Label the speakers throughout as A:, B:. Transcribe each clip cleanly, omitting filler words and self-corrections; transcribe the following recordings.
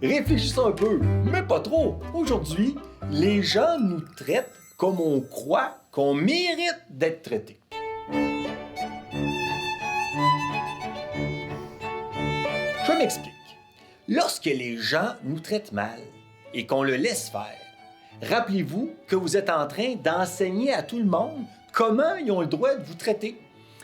A: Réfléchissons un peu, mais pas trop. Aujourd'hui, les gens nous traitent comme on croit qu'on mérite d'être traités. Je m'explique. Lorsque les gens nous traitent mal et qu'on le laisse faire, rappelez-vous que vous êtes en train d'enseigner à tout le monde comment ils ont le droit de vous traiter.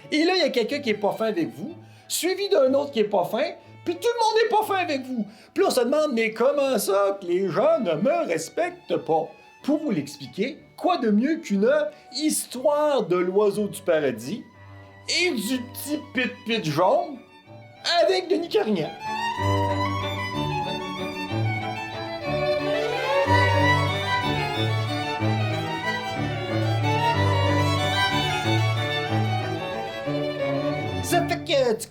A: Et là, il y a quelqu'un qui n'est pas fin avec vous, suivi d'un autre qui n'est pas fin, puis tout le monde n'est pas fin avec vous. Puis on se demande, mais comment ça que les gens ne me respectent pas? Pour vous l'expliquer, quoi de mieux qu'une histoire de l'oiseau du paradis et du petit pit-pit jaune avec Denis Carignan. Ça fait que, tu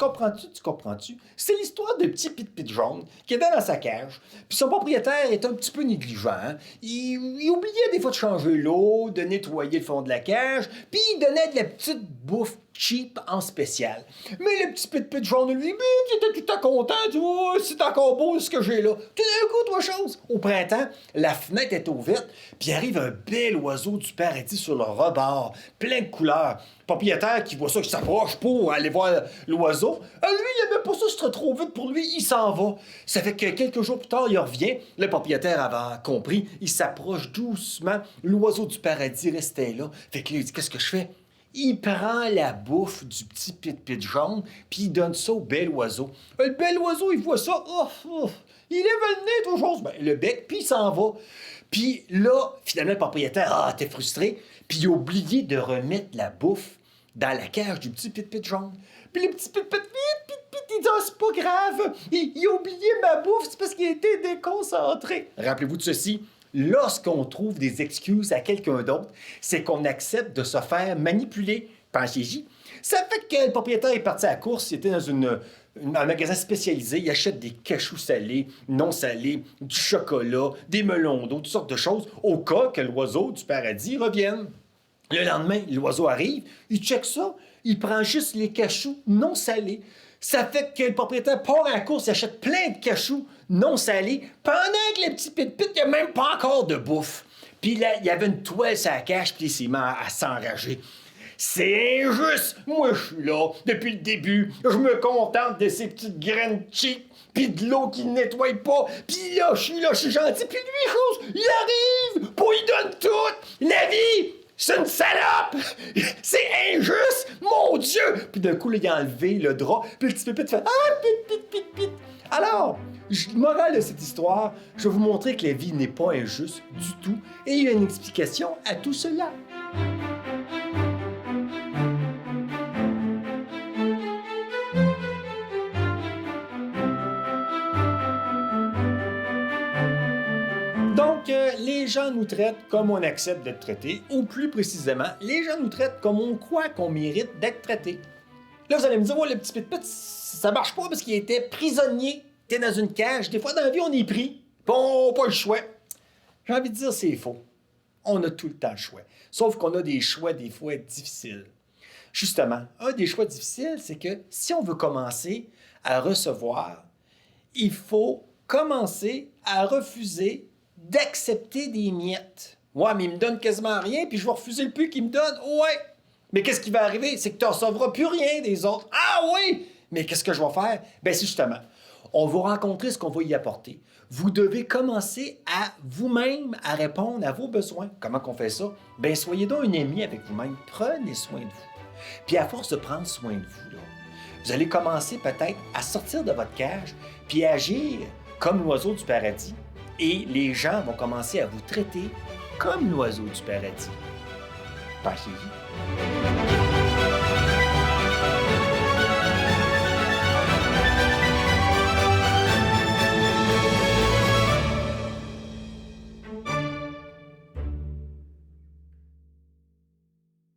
A: comprends-tu? C'est l'histoire de petit pit-pit jaune qui était dans sa cage, puis son propriétaire est un petit peu négligent. Hein? Il oubliait des fois de changer l'eau, de nettoyer le fond de la cage, puis il donnait de la petite bouffe cheap en spécial. Mais le petit pit-pit jaune, lui, il était tout le temps content, tu vois, c'est encore beau ce que j'ai là. Tout d'un coup, trois choses. Au printemps, la fenêtre est ouverte, puis arrive un bel oiseau du paradis sur le rebord, plein de couleurs. Le propriétaire qui voit ça, qui s'approche pour aller voir l'oiseau, lui, il aimait pas ça, c'était trop vite pour lui, il s'en va. Ça fait que quelques jours plus tard, il revient. Le propriétaire avait compris, il s'approche doucement. L'oiseau du paradis restait là. Fait que là, il dit, qu'est-ce que je fais? Il prend la bouffe du petit pit-pit jaune, puis il donne ça au bel oiseau. Le bel oiseau, il voit ça, il lève le nez toujours, le bec, puis il s'en va. Puis là, finalement, le propriétaire, t'es frustré, puis il a oublié de remettre la bouffe dans la cage du petit pit-pit jaune. Puis le petit pit-pit, il dit, c'est pas grave, il a oublié ma bouffe, c'est parce qu'il était déconcentré. Rappelez-vous de ceci. Lorsqu'on trouve des excuses à quelqu'un d'autre, c'est qu'on accepte de se faire manipuler. Pensez-y. Ça fait que le propriétaire est parti à la course, il était dans un magasin spécialisé, il achète des cachous salés, non salés, du chocolat, des melons d'eau, toutes sortes de choses, au cas que l'oiseau du paradis revienne. Le lendemain, l'oiseau arrive, il check ça, il prend juste les cachous non salés. Ça fait que le propriétaire part à la course, il achète plein de cachous non salés, pendant que le petit pit-pit, il n'y a même pas encore de bouffe. Puis là, il y avait une toile sur la cage, puis il s'est mis à s'enrager. C'est injuste! Moi, je suis là, depuis le début, je me contente de ces petites graines cheap, puis de l'eau qui ne nettoie pas, puis là, je suis gentil, puis lui, chose, il arrive, puis il donne tout! La vie! C'est une salope! C'est injuste! Mon Dieu! Puis d'un coup, là, il a enlevé le drap, puis le petit pépite fait pit. Alors, morale de cette histoire, je vais vous montrer que la vie n'est pas injuste du tout, et il y a une explication à tout cela. Donc, les gens nous traitent comme on accepte d'être traité, ou plus précisément, les gens nous traitent comme on croit qu'on mérite d'être traité. Là, vous allez me dire, le petit pit-pit, ça marche pas parce qu'il était prisonnier, il était dans une cage. Des fois, dans la vie, on est pris, puis on n'a pas le choix. J'ai envie de dire, c'est faux. On a tout le temps le choix. Sauf qu'on a des choix, des fois, difficiles. Justement, un des choix difficiles, c'est que si on veut commencer à recevoir, il faut commencer à refuser d'accepter des miettes. Ouais, mais il me donne quasiment rien, puis je vais refuser le peu qu'il me donne. Ouais! Mais qu'est-ce qui va arriver? C'est que tu n'en recevras plus rien des autres. Ah oui! Mais qu'est-ce que je vais faire? Ben c'est justement, on va rencontrer ce qu'on va y apporter. Vous devez commencer à vous-même à répondre à vos besoins. Comment qu'on fait ça? Ben soyez donc un ami avec vous-même. Prenez soin de vous. Puis à force de prendre soin de vous, là, vous allez commencer peut-être à sortir de votre cage, puis agir comme l'oiseau du paradis. Et les gens vont commencer à vous traiter comme l'oiseau du paradis. Pensez-y.